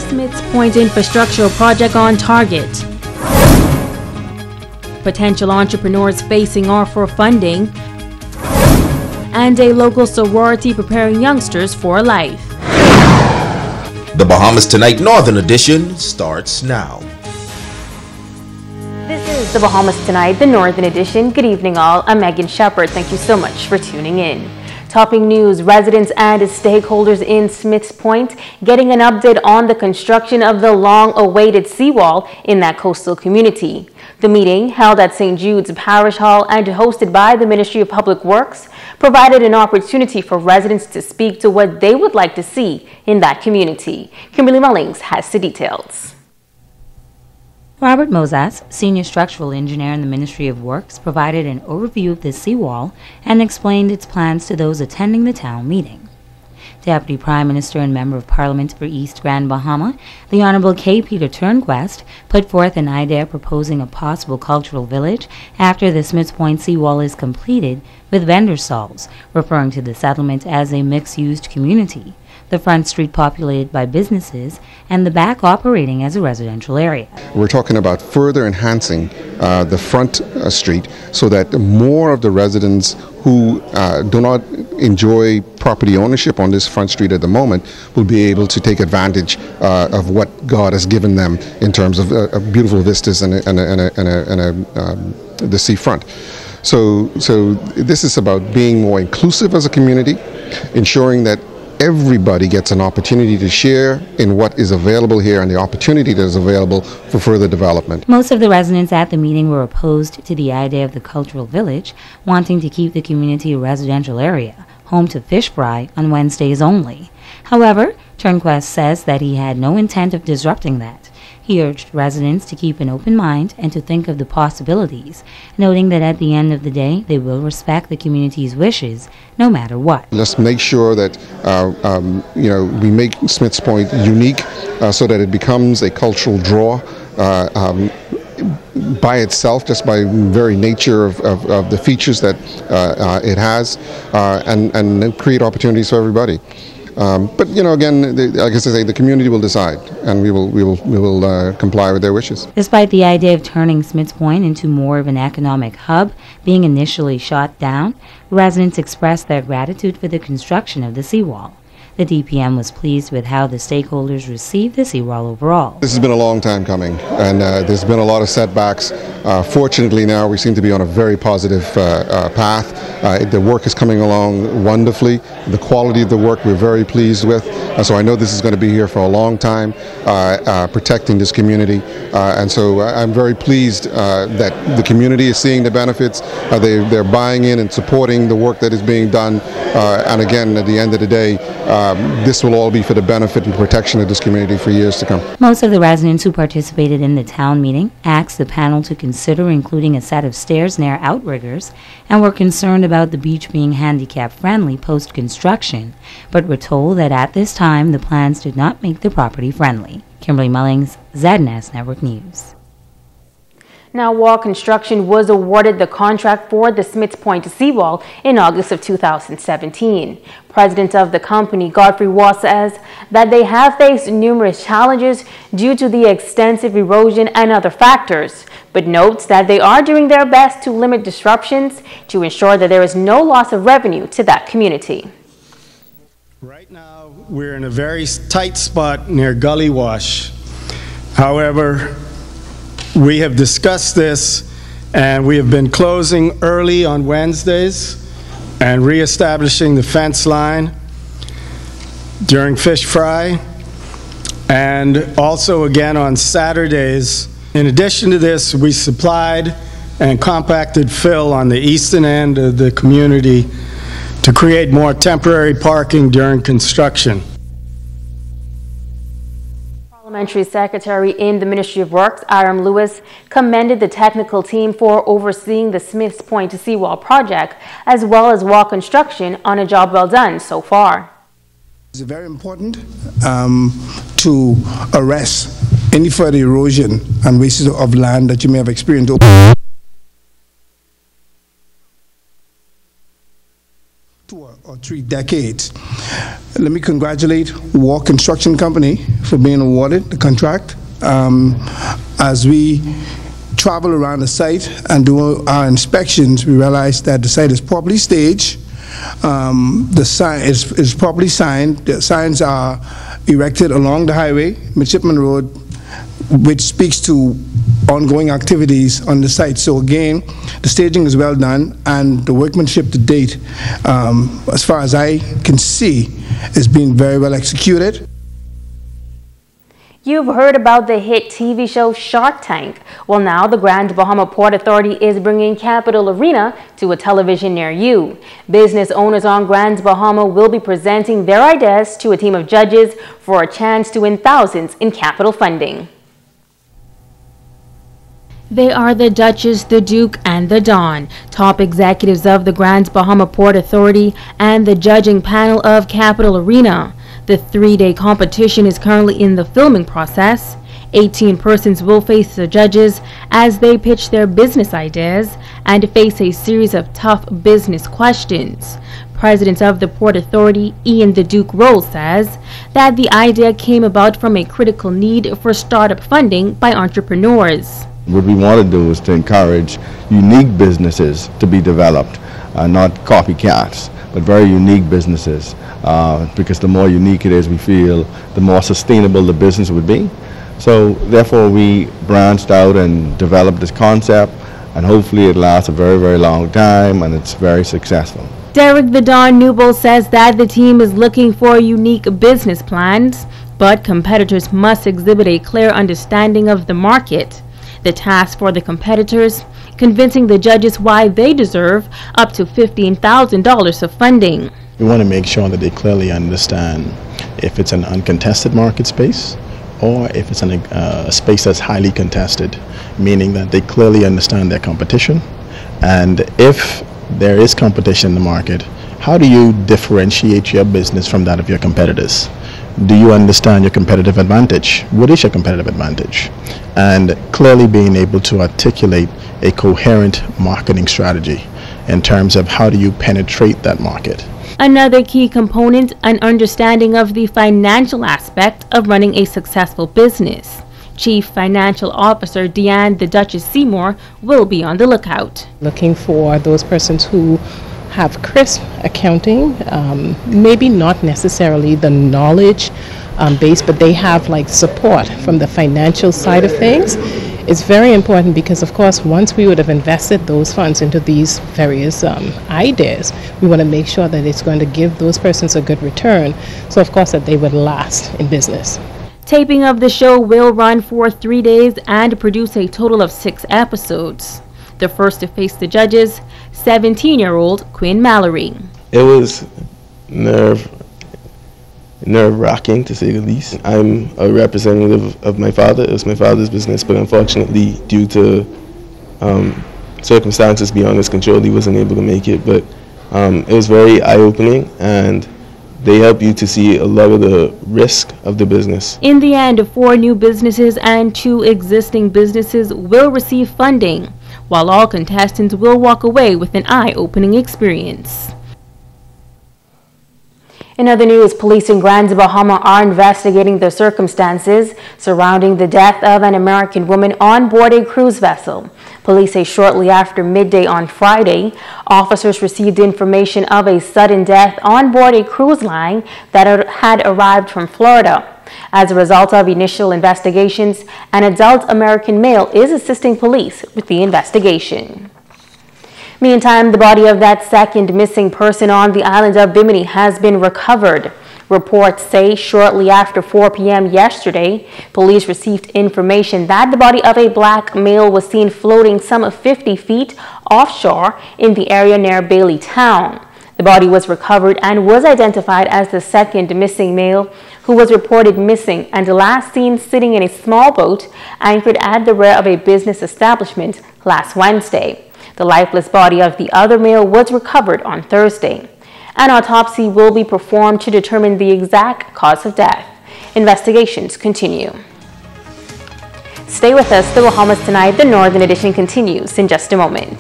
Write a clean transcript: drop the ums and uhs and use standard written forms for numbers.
Smiths Point infrastructure project on target. Potential entrepreneurs facing offer of funding. And a local sorority preparing youngsters for life. The Bahamas Tonight Northern Edition starts now. This is the Bahamas Tonight, the Northern Edition. Good evening all, I'm Megan Shepard. Thank you so much for tuning in. Topping news, residents and stakeholders in Smiths Point getting an update on the construction of the long-awaited seawall in that coastal community. The meeting, held at St. Jude's Parish Hall and hosted by the Ministry of Public Works, provided an opportunity for residents to speak to what they would like to see in that community. Kimberly Mullings has the details. Robert Mozas, Senior Structural Engineer in the Ministry of Works, provided an overview of the seawall and explained its plans to those attending the town meeting. Deputy Prime Minister and Member of Parliament for East Grand Bahama, the Honourable K. Peter Turnquest, put forth an idea proposing a possible cultural village after the Smiths Point seawall is completed, with vendor stalls, referring to the settlement as a mixed-use community, the front street populated by businesses, and the back operating as a residential area. We're talking about further enhancing the front street so that more of the residents who do not enjoy property ownership on this front street at the moment will be able to take advantage of what God has given them in terms of beautiful vistas and the seafront. So this is about being more inclusive as a community, ensuring that everybody gets an opportunity to share in what is available here and the opportunity that is available for further development. Most of the residents at the meeting were opposed to the idea of the cultural village, wanting to keep the community a residential area, home to fish fry on Wednesdays only. However, Turnquest says that he had no intent of disrupting that. He urged residents to keep an open mind and to think of the possibilities, noting that at the end of the day, they will respect the community's wishes, no matter what. Let's make sure that we make Smiths Point unique so that it becomes a cultural draw by itself, just by very nature of the features that it has, and create opportunities for everybody. But again, like I say, the community will decide, and we will comply with their wishes. Despite the idea of turning Smiths Point into more of an economic hub being initially shot down, residents expressed their gratitude for the construction of the seawall. The DPM was pleased with how the stakeholders received the seawall overall. This has been a long time coming, and there's been a lot of setbacks. Fortunately now we seem to be on a very positive path. The work is coming along wonderfully. The quality of the work we're very pleased with. So I know this is going to be here for a long time, protecting this community. And so I'm very pleased that the community is seeing the benefits. They're buying in and supporting the work that is being done. And again, at the end of the day, this will all be for the benefit and protection of this community for years to come. Most of the residents who participated in the town meeting asked the panel to consider including a set of stairs near outriggers and were concerned about the beach being handicap-friendly post-construction, but were told that at this time the plans did not make the property friendly. Kimberly Mullings, ZNS Network News. Now, Wall Construction was awarded the contract for the Smiths Point seawall in August of 2017. President of the company, Godfrey Wall, says that they have faced numerous challenges due to the extensive erosion and other factors, but notes that they are doing their best to limit disruptions to ensure that there is no loss of revenue to that community. Right now, we're in a very tight spot near Gully Wash. However, we have discussed this, and we have been closing early on Wednesdays and reestablishing the fence line during fish fry, and also again on Saturdays. In addition to this, we supplied and compacted fill on the eastern end of the community to create more temporary parking during construction. Parliamentary Secretary in the Ministry of Works, Aram Lewis, commended the technical team for overseeing the Smiths Point seawall project, as well as Wall Construction on a job well done so far. It's very important to arrest any further erosion and wastage of land that you may have experienced. about 3 decades. Let me congratulate War Construction Company for being awarded the contract. As we travel around the site and do our inspections, we realize that the site is properly staged. The sign is properly signed. The signs are erected along the highway, Midshipman Road, which speaks to ongoing activities on the site. So again, the staging is well done, and the workmanship to date, as far as I can see, is being very well executed. You've heard about the hit TV show Shark Tank. Well, now the Grand Bahama Port Authority is bringing Capitol Arena to a television near you. Business owners on Grand Bahama will be presenting their ideas to a team of judges for a chance to win thousands in capital funding. They are the Duchess, the Duke, and the Don, top executives of the Grand Bahama Port Authority and the judging panel of Capitol Arena. The 3-day competition is currently in the filming process. 18 persons will face the judges as they pitch their business ideas and face a series of tough business questions. President of the Port Authority, Ian the Duke Rolls, says that the idea came about from a critical need for startup funding by entrepreneurs. What we want to do is to encourage unique businesses to be developed, not copycats, but very unique businesses, because the more unique it is, we feel, the more sustainable the business would be. So therefore we branched out and developed this concept, and hopefully it lasts a very, very long time and it's very successful. Derek the Don Newbold says that the team is looking for unique business plans, but competitors must exhibit a clear understanding of the market. The task for the competitors, convincing the judges why they deserve up to $15,000 of funding. We want to make sure that they clearly understand if it's an uncontested market space or if it's a space that's highly contested, meaning that they clearly understand their competition. And if there is competition in the market, how do you differentiate your business from that of your competitors? Do you understand your competitive advantage? What is your competitive advantage? And clearly being able to articulate a coherent marketing strategy in terms of how do you penetrate that market. Another key component, an understanding of the financial aspect of running a successful business. Chief Financial Officer Deanne the Duchess Seymour will be on the lookout. Looking for those persons who have crisp accounting, maybe not necessarily the knowledge base, but they have like support from the financial side of things. It's very important because, of course, once we would have invested those funds into these various ideas, we want to make sure that it's going to give those persons a good return, so of course that they would last in business. Taping of the show will run for 3 days and produce a total of 6 episodes. The first to face the judges, 17-year-old Quinn Mallory. It was nerve-wracking, to say the least. I'm a representative of my father. It was my father's business, but unfortunately, due to circumstances beyond his control, he wasn't able to make it. But it was very eye-opening, and they help you to see a lot of the risk of the business. In the end, 4 new businesses and 2 existing businesses will receive funding, while all contestants will walk away with an eye-opening experience. In other news, police in Grand Bahama are investigating the circumstances surrounding the death of an American woman on board a cruise vessel. Police say shortly after midday on Friday, officers received information of a sudden death on board a cruise line that had arrived from Florida. As a result of initial investigations, an adult American male is assisting police with the investigation. Meantime, the body of that second missing person on the island of Bimini has been recovered. Reports say shortly after 4 p.m. yesterday, police received information that the body of a black male was seen floating some 50 feet offshore in the area near Bailey Town. The body was recovered and was identified as the second missing male, who was reported missing and last seen sitting in a small boat anchored at the rear of a business establishment last Wednesday. The lifeless body of the other male was recovered on Thursday. An autopsy will be performed to determine the exact cause of death. Investigations continue. Stay with us. The Bahamas Tonight, the Northern Edition continues in just a moment.